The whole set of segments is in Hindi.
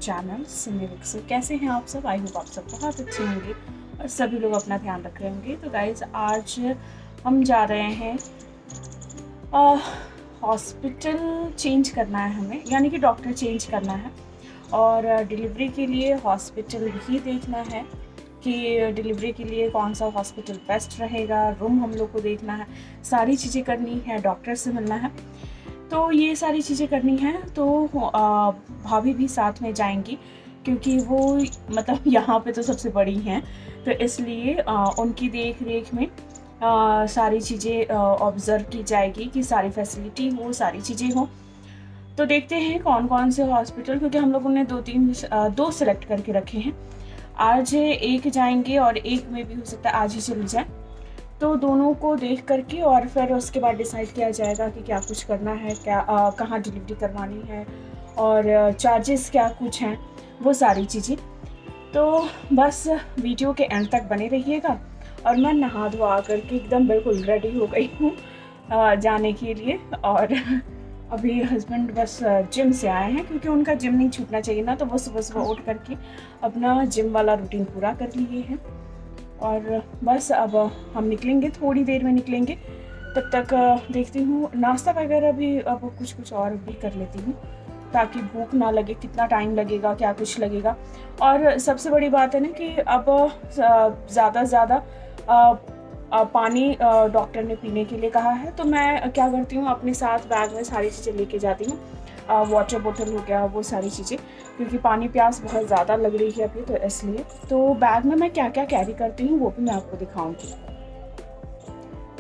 Channel Simi Vicks. कैसे हैं आप सब? आई होप आप सब बहुत अच्छे होंगे और सभी लोग अपना ध्यान रख रहे होंगे। तो गाइज आज हम जा रहे हैं हॉस्पिटल चेंज करना है हमें, यानी कि डॉक्टर चेंज करना है और डिलीवरी के लिए हॉस्पिटल ही देखना है कि डिलीवरी के लिए कौन सा हॉस्पिटल बेस्ट रहेगा। रूम हम लोग को देखना है, सारी चीज़ें करनी है, डॉक्टर से मिलना है। तो ये सारी चीज़ें करनी है। तो भाभी भी साथ में जाएंगी क्योंकि वो मतलब यहाँ पे तो सबसे बड़ी हैं, तो इसलिए उनकी देख रेख में सारी चीज़ें ऑब्ज़र्व की जाएगी कि सारी फैसिलिटी हो, सारी चीज़ें हो। तो देखते हैं कौन कौन से हॉस्पिटल, क्योंकि हम लोगों ने दो सेलेक्ट करके रखे हैं। आज एक जाएंगे और एक में भी हो सकता है आज ही चली जाए। तो दोनों को देख करके और फिर उसके बाद डिसाइड किया जाएगा कि क्या कुछ करना है, क्या कहाँ डिलीवरी करवानी है और चार्जेस क्या कुछ हैं, वो सारी चीज़ें। तो बस वीडियो के एंड तक बने रहिएगा। और मैं नहा धोआ करके एकदम बिल्कुल रेडी हो गई हूँ जाने के लिए। और अभी हस्बैंड बस जिम से आए हैं, क्योंकि उनका जिम नहीं छूटना चाहिए ना, तो वो सुबह सुबह उठ करके अपना जिम वाला रूटीन पूरा कर लिए हैं। और बस अब हम निकलेंगे, थोड़ी देर में निकलेंगे। तब तक देखती हूँ नाश्ता वगैरह भी अब कुछ और भी कर लेती हूँ ताकि भूख ना लगे। कितना टाइम लगेगा, क्या कुछ लगेगा। और सबसे बड़ी बात है ना कि अब ज़्यादा से ज़्यादा पानी डॉक्टर ने पीने के लिए कहा है। तो मैं क्या करती हूँ, अपने साथ बैग में सारी चीज़ें लेके जाती हूँ। वाटर बोतल हो गया, वो सारी चीज़ें, क्योंकि पानी प्यास बहुत ज़्यादा लग रही है अभी, तो इसलिए। तो बैग में मैं क्या क्या कैरी करती हूँ वो भी मैं आपको दिखाऊंगी।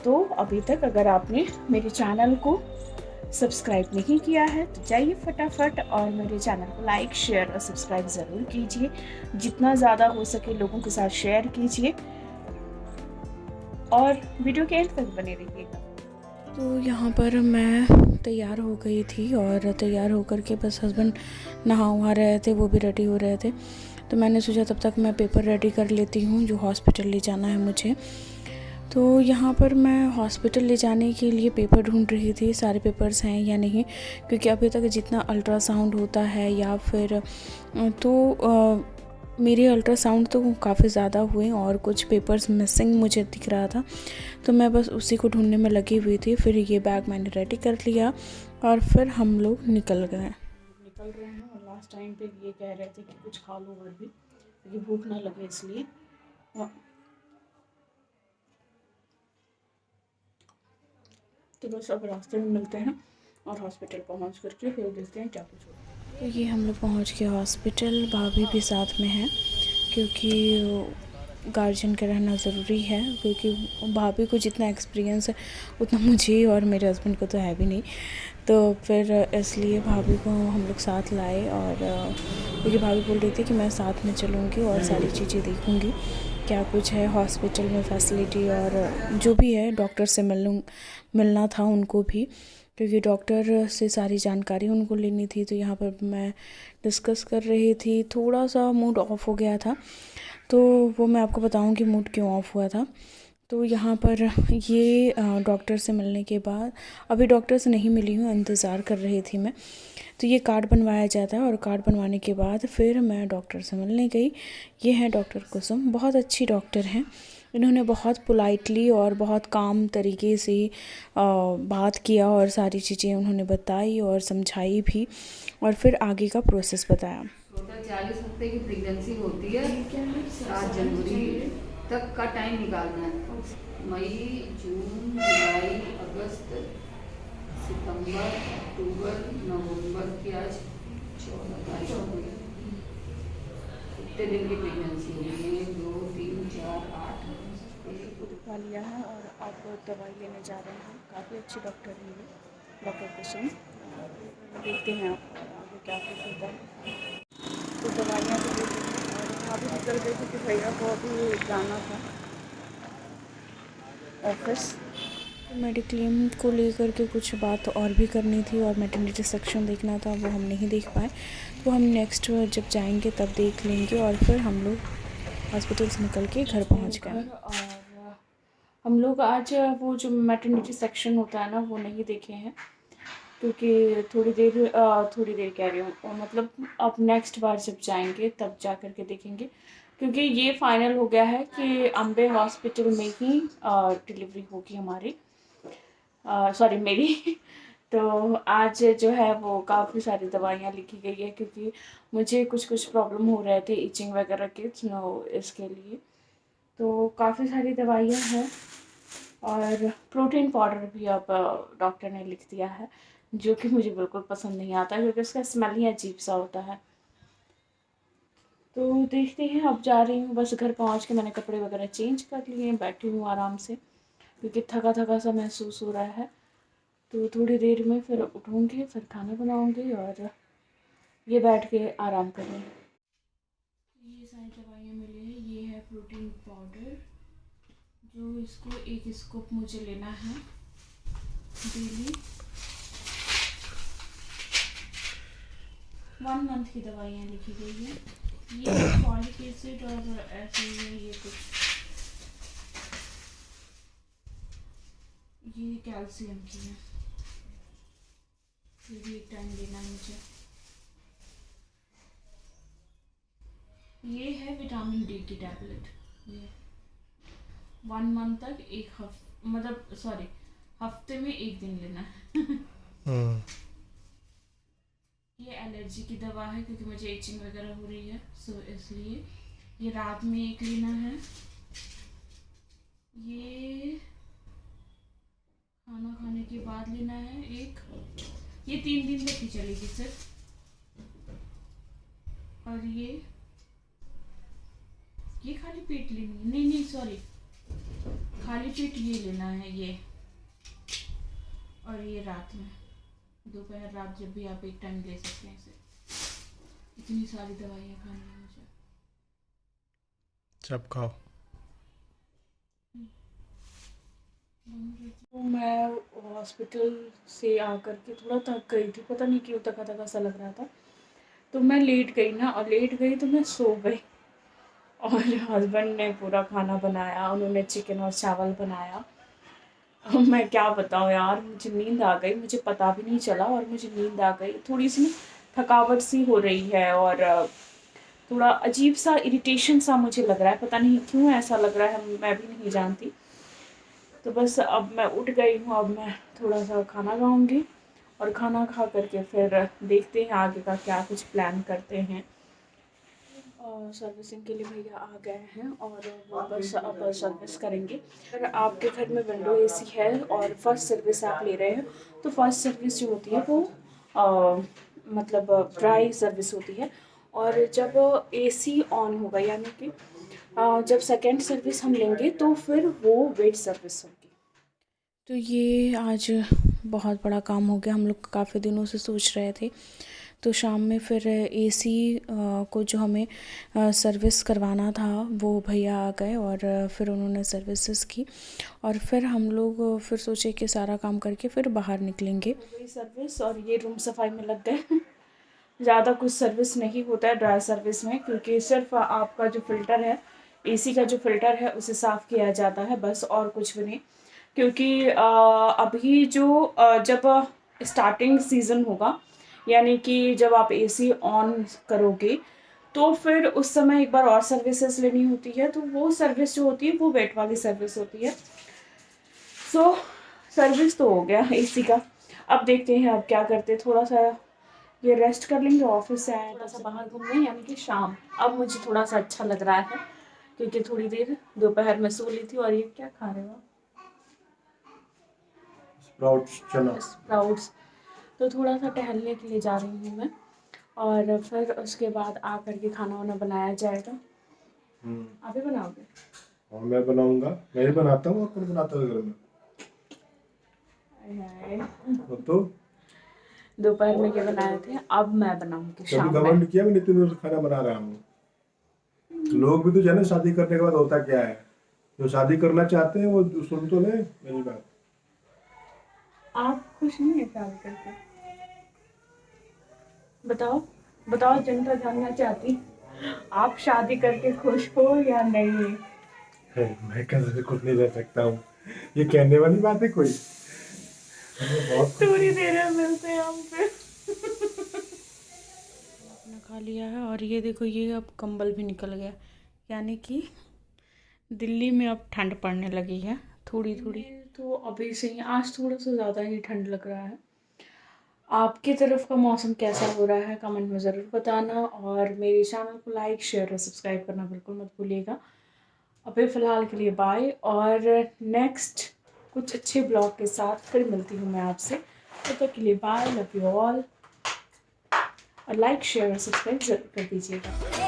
तो अभी तक अगर आपने मेरे चैनल को सब्सक्राइब नहीं किया है तो जाइए फटाफट और मेरे चैनल को लाइक, शेयर और सब्सक्राइब ज़रूर कीजिए। जितना ज़्यादा हो सके लोगों के साथ शेयर कीजिए और वीडियो के एंड तक बने रहिएगा। तो यहाँ पर मैं तैयार हो गई थी और तैयार होकर के बस हस्बैंड नहा वहा रहे थे, वो भी रेडी हो रहे थे। तो मैंने सोचा तब तक मैं पेपर रेडी कर लेती हूँ जो हॉस्पिटल ले जाना है मुझे। तो यहाँ पर मैं हॉस्पिटल ले जाने के लिए पेपर ढूंढ रही थी, सारे पेपर्स हैं या नहीं, क्योंकि अभी तक जितना अल्ट्रासाउंड होता है या फिर तो मेरे अल्ट्रासाउंड तो काफ़ी ज़्यादा हुए और कुछ पेपर्स मिसिंग मुझे दिख रहा था। तो मैं बस उसी को ढूंढने में लगी हुई थी। फिर ये बैग मैंने रेडी कर लिया और फिर हम लोग निकल रहे हैं। और लास्ट टाइम पे ये कह रहे थे कि कुछ खा लो और भी, क्योंकि भूख ना लगे इसलिए। तो बस अब रास्ते में मिलते हैं और हॉस्पिटल पहुंच करके फिर देखते हैं क्या कुछ होगा। तो ये हम लोग पहुंच गए हॉस्पिटल। भाभी भी साथ में है क्योंकि गार्जियन का रहना ज़रूरी है, क्योंकि भाभी को जितना एक्सपीरियंस है उतना मुझे और मेरे हस्बैंड को तो है भी नहीं। तो फिर इसलिए भाभी को हम लोग साथ लाए और क्योंकि भाभी बोल रही थी कि मैं साथ में चलूँगी और सारी चीज़ें देखूँगी क्या कुछ है हॉस्पिटल में फैसिलिटी और जो भी है। डॉक्टर से मिलना था उनको भी, क्योंकि डॉक्टर से सारी जानकारी उनको लेनी थी। तो यहाँ पर मैं डिस्कस कर रही थी, थोड़ा सा मूड ऑफ हो गया था, तो वो मैं आपको बताऊँ कि मूड क्यों ऑफ हुआ था। तो यहाँ पर ये डॉक्टर से मिलने के बाद, अभी डॉक्टर से नहीं मिली हूँ, इंतज़ार कर रही थी मैं। तो ये कार्ड बनवाया जाता है और कार्ड बनवाने के बाद फिर मैं डॉक्टर से मिलने गई। ये है डॉक्टर कुसुम, बहुत अच्छी डॉक्टर हैं। इन्होंने बहुत पोलाइटली और बहुत काम तरीके से बात किया और सारी चीज़ें उन्होंने बताई और समझाई भी और फिर आगे का प्रोसेस बताया। 40 हफ्ते की प्रेगनेंसी होती है, 7 जनवरी तक का टाइम निकालना है। मई, जून, जुलाई, अगस्त, सितंबर, अक्टूबर, नवंबर की आज 14 तारीख हो गई। कितने दिन की प्रेगनेंसी होगी? 1, 2, 3, 4, 8 दिखवा लिया है और अब दवाई लेने जा रहे हैं। काफ़ी अच्छी डॉक्टर है ये, डॉक्टर कुसुम। देखते हैं आगे क्या कुछ होता है। तो दवाइयाँ भी लेती हैं और यहाँ भी निकल गई थी कि भैया को अभी जाना था ऑफिस। तो मेडिक्लेम को लेकर के कुछ बात और भी करनी थी और मैटरनिटी सेक्शन देखना था, वो हम नहीं देख पाए। तो हम नेक्स्ट जब जाएंगे तब देख लेंगे। और फिर हम लोग हॉस्पिटल से निकल के घर पहुंच गए और हम लोग आज वो जो मैटरनिटी सेक्शन होता है ना वो नहीं देखे हैं। क्योंकि थोड़ी देर कह रही हूँ, मतलब अब नेक्स्ट बार जब जाएंगे तब जा कर के देखेंगे, क्योंकि ये फाइनल हो गया है कि अम्बे हॉस्पिटल में ही डिलीवरी होगी हमारी, सॉरी मेरी। तो आज जो है वो काफ़ी सारी दवाइयाँ लिखी गई है, क्योंकि मुझे कुछ प्रॉब्लम हो रहे थे इचिंग वगैरह के, इसके लिए तो काफ़ी सारी दवाइयाँ हैं। और प्रोटीन पाउडर भी अब डॉक्टर ने लिख दिया है, जो कि मुझे बिल्कुल पसंद नहीं आता, क्योंकि उसका स्मेल ही अजीब सा होता है। तो देखते हैं, अब जा रही हूँ, बस घर पहुँच के मैंने कपड़े वगैरह चेंज कर लिए हैं, बैठी हूँ आराम से, क्योंकि थका थका सा महसूस हो रहा है। तो थोड़ी देर में फिर उठूँगी, फिर खाना बनाऊँगी और ये बैठ के आराम करूँगी। ये सारी दवाइयाँ मिली है, ये है प्रोटीन पाउडर, जो इसको एक स्कूप मुझे लेना है डेली। 1 मंथ की दवाइयाँ लिखी गई है। ये फॉलिक एसिड और ऐसे ही ये कुछ, ये कैल्शियम की है, ये भी एक टाइम लेना है मुझे। ये है विटामिन डी की टैबलेट, ये 1 मंथ तक हफ्ते में 1 दिन लेना है। ये एलर्जी की दवा है, क्योंकि मुझे इचिंग वगैरह हो रही है, सो इसलिए ये रात में 1 लेना है। ये खाना खाने के बाद लेना है 1, ये 3 दिन तक ही चलेगी सिर्फ। और ये खाली पेट लेनी है, नहीं सॉरी, खाली पेट ये लेना है ये। और ये रात में, दोपहर रात जब भी आप एक टाइम ले सकते हैं इसे। इतनी सारी दवाइयाँ खानी है मुझे। सब खाओ। तो मैं हॉस्पिटल से आकर के थोड़ा थक गई थी, पता नहीं क्यों थका थका सा लग रहा था, तो मैं लेट गई ना, और लेट गई तो मैं सो गई। और हस्बैंड ने पूरा खाना बनाया, उन्होंने चिकन और चावल बनाया। मैं क्या बताऊँ यार, मुझे नींद आ गई, मुझे पता भी नहीं चला, और मुझे नींद आ गई। थोड़ी सी थकावट सी हो रही है, और थोड़ा अजीब सा इरिटेशन सा मुझे लग रहा है, पता नहीं क्यों ऐसा लग रहा है, मैं भी नहीं जानती। तो बस अब मैं उठ गई हूँ, अब मैं थोड़ा सा खाना खाऊंगी, और खाना खा करके फिर देखते हैं आगे का क्या कुछ प्लान करते हैं। सर्विसिंग के लिए भैया आ गए हैं, और वो बस अब सर्विस करेंगे। अगर आपके घर में विंडो एसी है और फर्स्ट सर्विस आप ले रहे हैं, तो फर्स्ट सर्विस जो होती है वो मतलब ड्राई सर्विस होती है, और जब एसी ऑन होगा, यानी कि जब सेकेंड सर्विस हम लेंगे, तो फिर वो वेट सर्विस होगी। तो ये आज बहुत बड़ा काम हो गया, हम लोग काफ़ी दिनों से सोच रहे थे। तो शाम में फिर एसी को जो हमें सर्विस करवाना था, वो भैया आ गए और फिर उन्होंने सर्विसेज की, और फिर हम लोग फिर सोचे कि सारा काम करके फिर बाहर निकलेंगे। सर्विस और ये रूम सफाई में लग गए। ज़्यादा कुछ सर्विस नहीं होता है ड्राई सर्विस में, क्योंकि सिर्फ आपका जो फ़िल्टर है, एसी का जो फ़िल्टर है, उसे साफ़ किया जाता है बस, और कुछ भी नहीं। क्योंकि अभी जो जब स्टार्टिंग सीज़न होगा, यानी कि जब आप एसी ऑन करोगे, तो फिर उस समय एक बार और सर्विसेज लेनी होती है, तो वो सर्विस जो होती है वो वेट वाली सर्विस होती है। सो सर्विस तो हो गया एसी का, अब देखते हैं अब क्या करते हैं। थोड़ा सा ये रेस्ट कर लेंगे, ऑफिस से आए, थोड़ा सा बाहर घूमने, यानी कि शाम। अब मुझे थोड़ा सा अच्छा लग रहा है, क्योंकि थोड़ी देर दोपहर में सो ली थी। और ये क्या खा रहे हो? स्प्राउट्स। तो थोड़ा सा टहलने के लिए जा रही हूँ मैं, और फिर उसके बाद आ करके खाना वाना बनाया जाएगा। आप ही बनाओगे? हाँ, मैं बनाऊंगा, मैं ही बनाता हूँ, कौन बनाता है घर में? तो दोपहर में क्या बनाए थे, अब मैं बनाऊंगी शाम कभी में। घमंड किया मैंने, 3 दिन से खाना बना रहा हूँ। लोग भी तो जाने शादी करने के बाद होता क्या है, जो शादी करना चाहते हैं वो सुन तो ले मेरी बात। आप खुश नहीं है शादी करके? बताओ, जनता जानना चाहती, आप शादी करके खुश हो या नहीं? मैं कैसे खुश नहीं रह सकता हूँ, ये कहने वाली बात है कोई? बहुत थोड़ी देर में मिलते हैं हम फिर। अपना खा लिया है और ये देखो, ये अब कंबल भी निकल गया, यानी कि दिल्ली में अब ठंड पड़ने लगी है थोड़ी थोड़ी। तो अभी से ही आज थोड़ा सा ज़्यादा ही ठंड लग रहा है। आपकी तरफ का मौसम कैसा हो रहा है कमेंट में ज़रूर बताना, और मेरे चैनल को लाइक शेयर और सब्सक्राइब करना बिल्कुल मत भूलिएगा। अभी फ़िलहाल के लिए बाय, और नेक्स्ट कुछ अच्छे ब्लॉग के साथ फिर मिलती हूँ मैं आपसे। तब तक के लिए बाय, लव यू ऑल, और लाइक शेयर और सब्सक्राइब जरूर कर दीजिएगा।